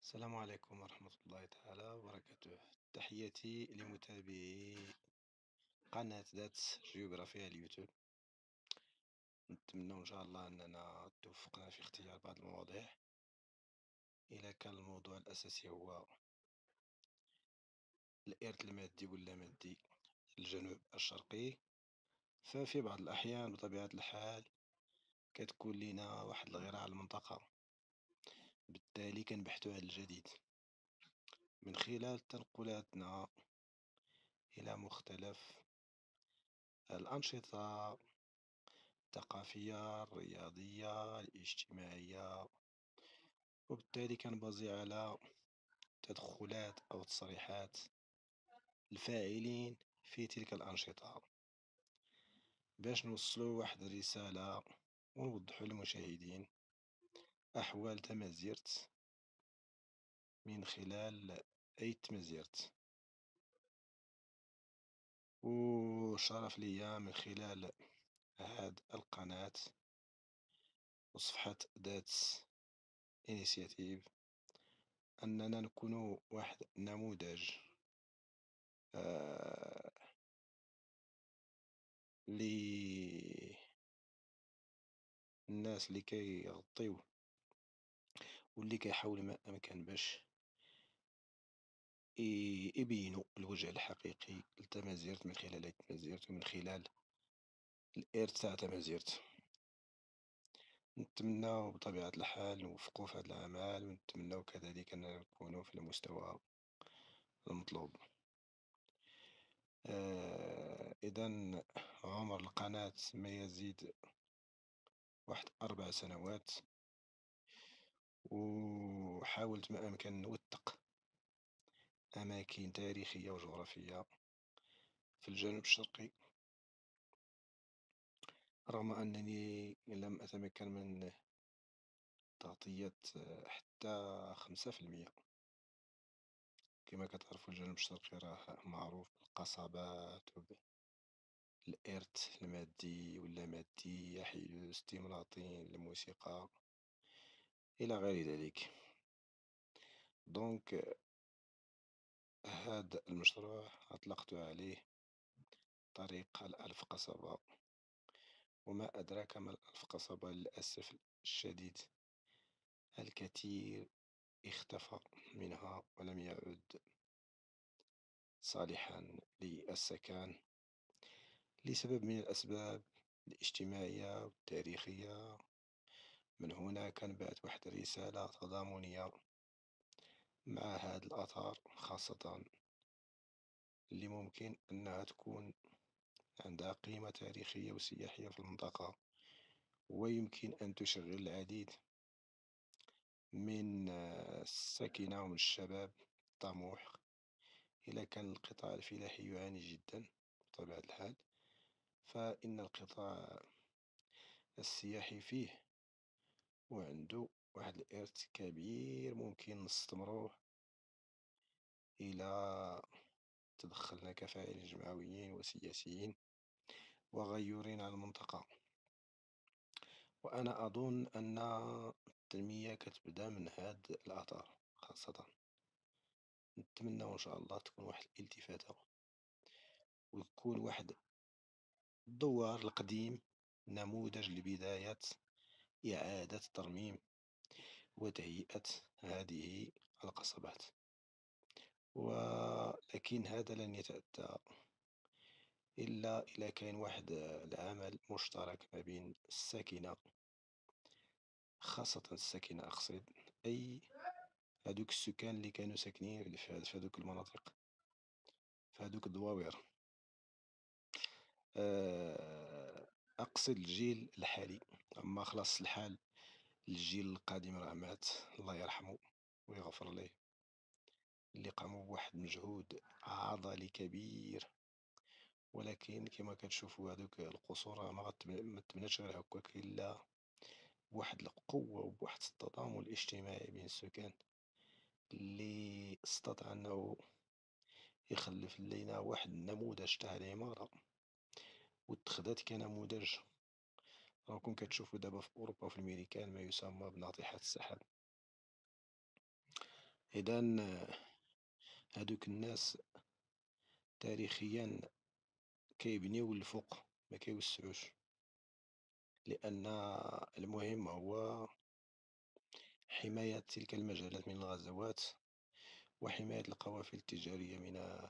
السلام عليكم ورحمة الله تعالى وبركاته. تحياتي لمتابعي قناة ذات جيوغرافيا على اليوتيوب. نتمنى إن شاء الله أننا توفقنا في اختيار بعض المواضيع. إذا كان الموضوع الأساسي هو الإرث المادي واللامادي الجنوب الشرقي، ففي بعض الأحيان بطبيعة الحال كتكون لنا واحد الغيرة على المنطقة، بالتالي كنبحثو على الجديد من خلال تنقلاتنا إلى مختلف الأنشطة الثقافية، الرياضية، الاجتماعية، وبالتالي كنبازي على تدخلات أو تصريحات الفاعلين في تلك الأنشطة باش نوصلوا واحد الرسالة ونوضحوا للمشاهدين أحوال تمازيرت من خلال أي تمازيرت. وشرف ليا من خلال هاد القناة وصفحة ذات انيسياتيف أننا نكون واحد نموذج آه، للناس اللي كيغطيو واللي كيحاولوا ما أمكن باش يبينوا الوجه الحقيقي لتمازيرت من خلال تمازيرت ومن خلال الإرث تاع تمازيرت. نتمناو بطبيعة الحال نوفقوا في هذا الأعمال، ونتمناو كذلك أننا نكونوا في المستوى المطلوب. إذن عمر القناة ما يزيد واحد 4 سنوات، وحاولت ما أمكن نوثق أماكن تاريخية وجغرافية في الجنوب الشرقي، رغم أنني لم أتمكن من تغطية حتى 5%. كما كتعرفوا الجنوب الشرقي راه معروف بالقصبات وبالإرث المادي واللامادي، يحيل ستيملاطين الموسيقى إلى غير ذلك. دونك هذا المشروع أطلقت عليه طريق الألف قصبة، وما أدراك ما الألف قصبة. للأسف الشديد الكثير اختفى منها ولم يعد صالحا للسكن لسبب من الأسباب الاجتماعية والتاريخية. من هنا كنبعث واحد الرسالة تضامنية مع هذه الآثار، خاصة اللي ممكن أنها تكون عندها قيمة تاريخية وسياحية في المنطقة، ويمكن أن تشغل العديد من السكنة ومن الشباب الطموح. إذا كان القطاع الفلاحي يعاني جدا بطبيعة الحال، فإن القطاع السياحي فيه وعنده واحد الإرث كبير ممكن نستمروه إلى تدخلنا كفاعلين جمعويين وسياسيين وغيورين على المنطقة. وأنا أظن أن التنمية كتبدا من هاد الآثار خاصة. نتمنى إن شاء الله تكون واحد الالتفاتة، ويكون واحد الدوار القديم نموذج لبداية إعادة ترميم وتهيئة هذه القصبات. ولكن هذا لن يتأتى إلا إذا كان واحد العمل مشترك ما بين الساكنة، خاصة الساكنة أقصد، أي هادوك السكان اللي كانوا ساكنين في هادوك المناطق، في هادوك الدواوير. أقصد الجيل الحالي، أما خلاص الحال الجيل القادم راه مات، الله يرحمه ويغفر ليه، اللي قاموا بواحد المجهود عضلي كبير. ولكن كما كتشوفوا هذوك القصور راه ما تبناتش غير هكاك، إلا بواحد القوة وبواحد التضامن الاجتماعي بين السكان اللي استطاع أنه يخلف لينا واحد النموذج تاع العمارة واتخذت كنموذج. راكم كتشوفوا دابا في أوروبا وفي الميريكان ما يسمى بناطحات السحاب. إذا هادوك الناس تاريخيا كيبنيو الفوق ما كيوسعوش، لأن المهم هو حماية تلك المجالات من الغزوات، وحماية القوافل التجارية من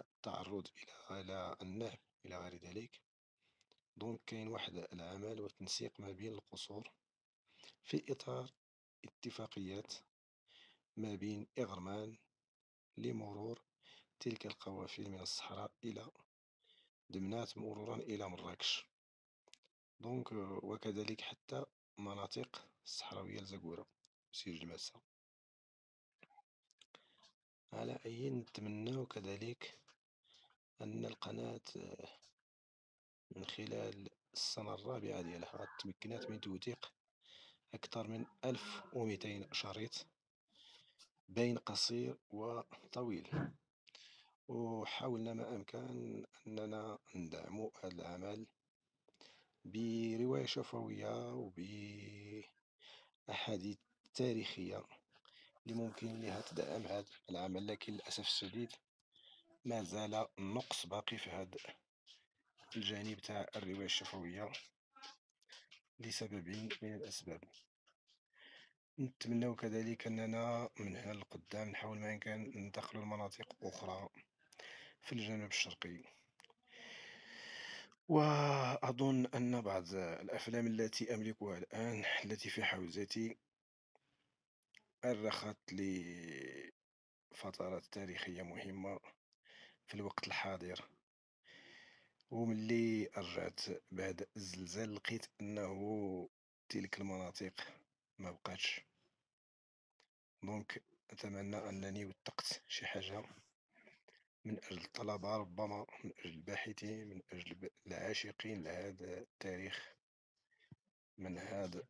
التعرض إلى النهب إلى غير ذلك. دونك كاين واحد العمل والتنسيق ما بين القصور في إطار اتفاقيات ما بين إغرمان لمرور تلك القوافل من الصحراء إلى دمناط مرورا إلى مراكش. دونك وكذلك حتى مناطق الصحراوية لزقورة وسيج الماسة. على أي نتمنى كذلك أن القناة من خلال السنة الرابعة ديالها تمكنات من توثيق أكثر من 1200 شريط بين قصير وطويل، وحاولنا ما أمكن أننا ندعم هذا العمل برواية شفوية وبأحاديث تاريخية اللي ممكن لها تدعم هذا العمل. لكن للأسف الشديد ما زال النقص باقي في هذا الجانب تاع الرواية الشفوية لسبب من الأسباب. نتمنى كذلك أننا من هنا للقدام نحاول ما يمكن ننتقل لمناطق أخرى في الجنوب الشرقي. وأظن أن بعض الأفلام التي أملكها الآن التي في حوزتي أرخت لفترات تاريخية مهمة في الوقت الحاضر، وملي رجعت بعد الزلزال لقيت أنه تلك المناطق ما بقاتش. دونك أتمنى أنني وثقت شي حاجة من أجل الطلبة، ربما من أجل الباحثين، من أجل العاشقين لهذا التاريخ، من هذا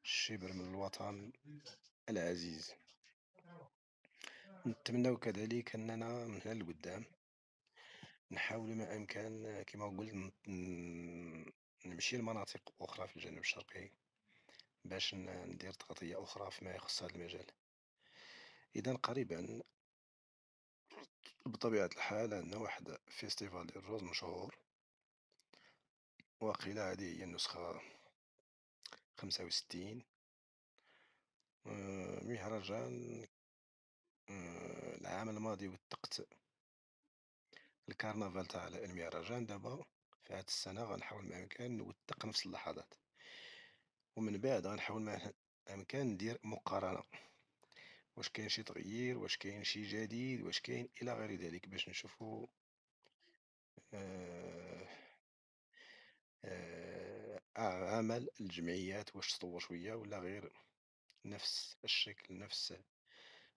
الشبر من الوطن العزيز. نتمنى كذلك أننا من هنا لقدام نحاول ما أمكن كما قلت نمشي لمناطق أخرى في الجنوب الشرقي باش ندير تغطية أخرى فيما يخص هذا المجال. إذا قريبا بطبيعة الحال عندنا واحد فيستيفال ديال الروز مشهور، وقيل هذه هي النسخة 65. مهرجان العام الماضي وثقت الكرنفال تاع المهرجان. دابا في هاد السنة غنحاول ما أمكن نوثق نفس اللحظات، ومن بعد غنحاول ما أمكن ندير مقارنة، واش كاين شي تغيير، واش كاين شي جديد، واش كاين إلى غير ذلك، باش نشوفو آه عمل الجمعيات واش تطور شوية ولا غير نفس الشكل، نفس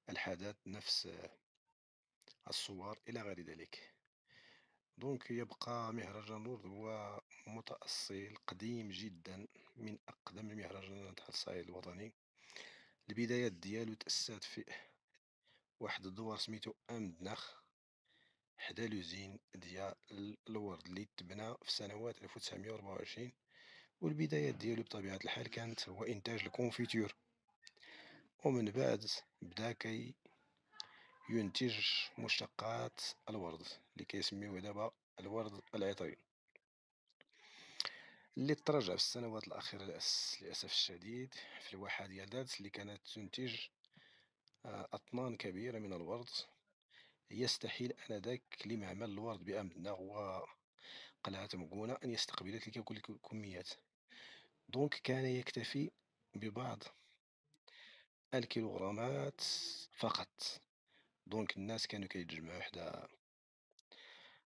الحدث، نفس الصور إلى غير ذلك. دونك يبقى مهرجان لوردو هو متأصيل قديم جدا، من أقدم المهرجانات على الصعيد الوطني. البدايات ديالو تأسست في واحد الدوار سميتو أمدناخ حدا لوزين ديال الورد اللي تبنى في سنوات 1924. والبدايات ديالو بطبيعة الحال كانت هو إنتاج الكونفيتور، ومن بعد بدا ينتج مشتقات الورد اللي كيسميوه دابا الورد العطري، اللي تراجع في السنوات الأخيرة للأسف الشديد في الواحة ديال دارس اللي كانت تنتج أطنان كبيرة من الورد. يستحيل آنذاك لمعمل الورد بأمدنة وقلعة مقونة أن يستقبل تلك كل الكميات. دونك كان يكتفي ببعض الكيلوغرامات فقط. دونك الناس كانوا كيتجمعوا حدا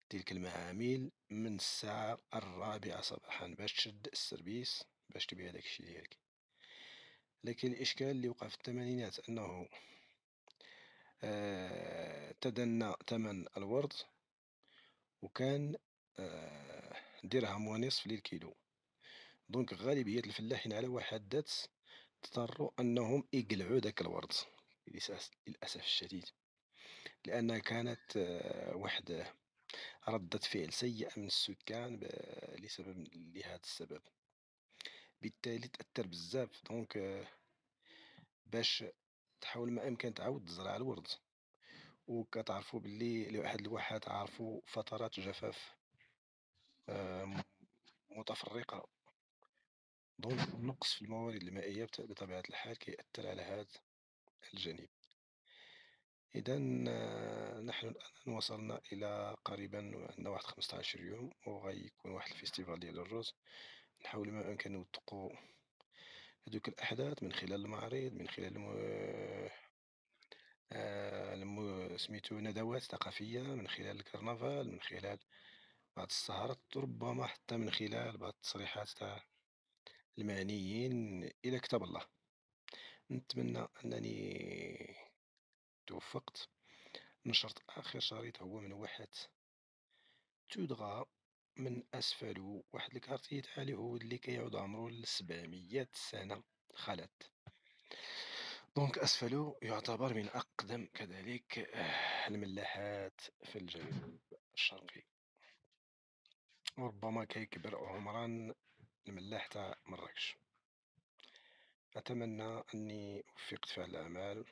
تلك المعامل من الساعة 4 صباحا باش تشد السربيس باش تبيع داك الشي ديالك. لكن الإشكال اللي وقع في الثمانينات أنه تدنى ثمن الورد، وكان درهم ونصف للكيلو. دونك غالبية الفلاحين على واحد ذات اضطروا أنهم يقلعوا داك الورد للأسف الشديد، لأنها كانت واحد ردة فعل سيئة من السكان لهذا السبب. بالتالي تأثر بزاف. دونك باش تحاول ما أمكن تعاود تزرع الورد، وكتعرفوا باللي واحد الواحات عارفوا فترات جفاف م متفرقة، دونك النقص في الموارد المائية بطبيعة الحال كيأثّر على هذا الجانب. إذًا نحن الآن وصلنا إلى قريبًا عندنا واحد 15 يوم وغيكون واحد الفيستيفال ديال الرز، نحاولوا ما أمكن نوثقوا هذوك الأحداث من خلال المعارض، من خلال سميتو ندوات ثقافية، من خلال الكرنفال، من خلال بعض السهرات، ربما حتى من خلال بعض التصريحات تاع المعنيين إلى كتاب الله. نتمنى أنني توفقت. نشرت آخر شريط هو من واحد تودغا من أسفل واحد الكارتيه تاع اليهود اللي كيعود عمرو ل700 سنة خلت. دونك أسفلو يعتبر من أقدم كذلك الملاحات في الجنوب الشرقي، وربما كيكبر عمرا الملاح تاع مراكش. أتمنى أني وفقت في هذا الأعمال،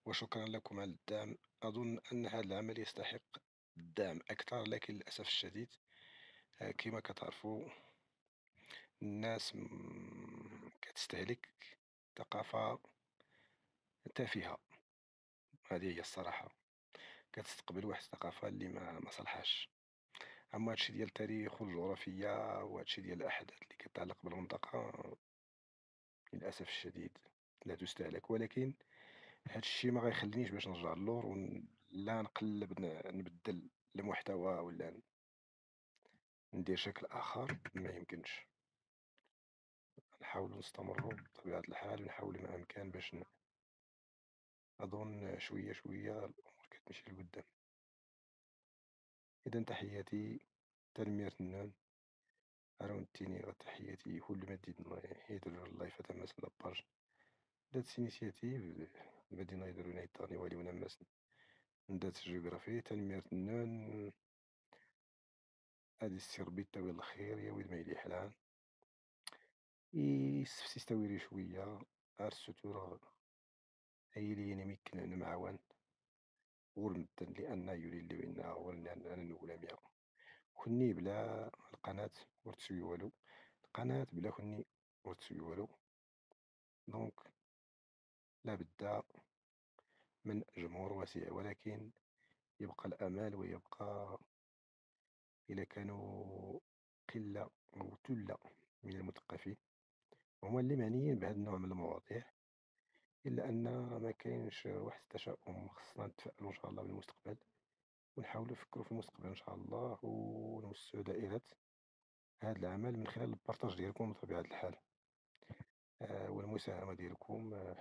وشكرا لكم على الدعم. أظن أن هذا العمل يستحق الدعم أكثر، لكن للأسف الشديد كما كتعرفوا الناس كتستهلك ثقافة تافهة. هذه هي الصراحة، كتستقبل واحد الثقافة اللي ما صلحاش. أما هادشي ديال التاريخ والجغرافيا وهادشي ديال الأحداث اللي كتعلق بالمنطقة، للأسف الشديد لا تستهلك. ولكن هادشي ما غيخلينيش باش نرجع للور لا نقلب نبدل المحتوى ولا ندير شكل آخر، ما يمكنش. نحاولوا نستمروا بطبيعة الحال، ونحاولوا ما أمكن باش أظن شوية شوية الأمور كتمشي لقدام. إذا تحياتي تنمية النون أراون التيني، تحياتي كل مدينة يدير اللايف تماس لاباج دات سينيسياتيف المدينة يديرون يطاني والي ونماس ندات جيوغرافي تنمية النون. هادي السير بيتا ويلا الخير يا ويلي ما يليح العام يسفسي ستويري شوية عار الستورة هي لي يعني ميكن نمعاون غورمدن لأن يولي اللي وإنا ولنا أنا الأولى مية كوني بلا القناة ورتسوي والو، القناة بلا كوني ورتسوي والو. دونك لابد من جمهور واسع، ولكن يبقى الأمل ويبقى إلا كانوا قلة أو ثلة من المثقفين هما اللي معنيين بهذا النوع من المواضيع. إلا أن ما كاينش واحد التشاؤم، خصنا نتفائلوا إن شاء الله بالمستقبل، ونحاولوا نفكروا في المستقبل إن شاء الله، ونوسعوا دائرة هذا العمل من خلال البارطاج ديالكم بطبيعة الحال، والمساهمة ديالكم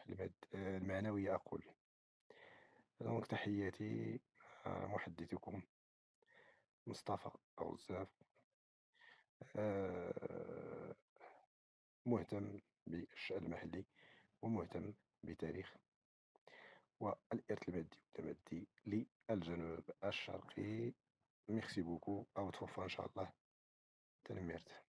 المعنوية أقول. دونك تحياتي محدثكم مصطفى غزاف، آه، مهتم بالشأن المحلي ومهتم بتاريخ والإرث المادي والتمدي للجنوب الشرقي. ميرسي بوكو أو توفى إن شاء الله. تنميرت.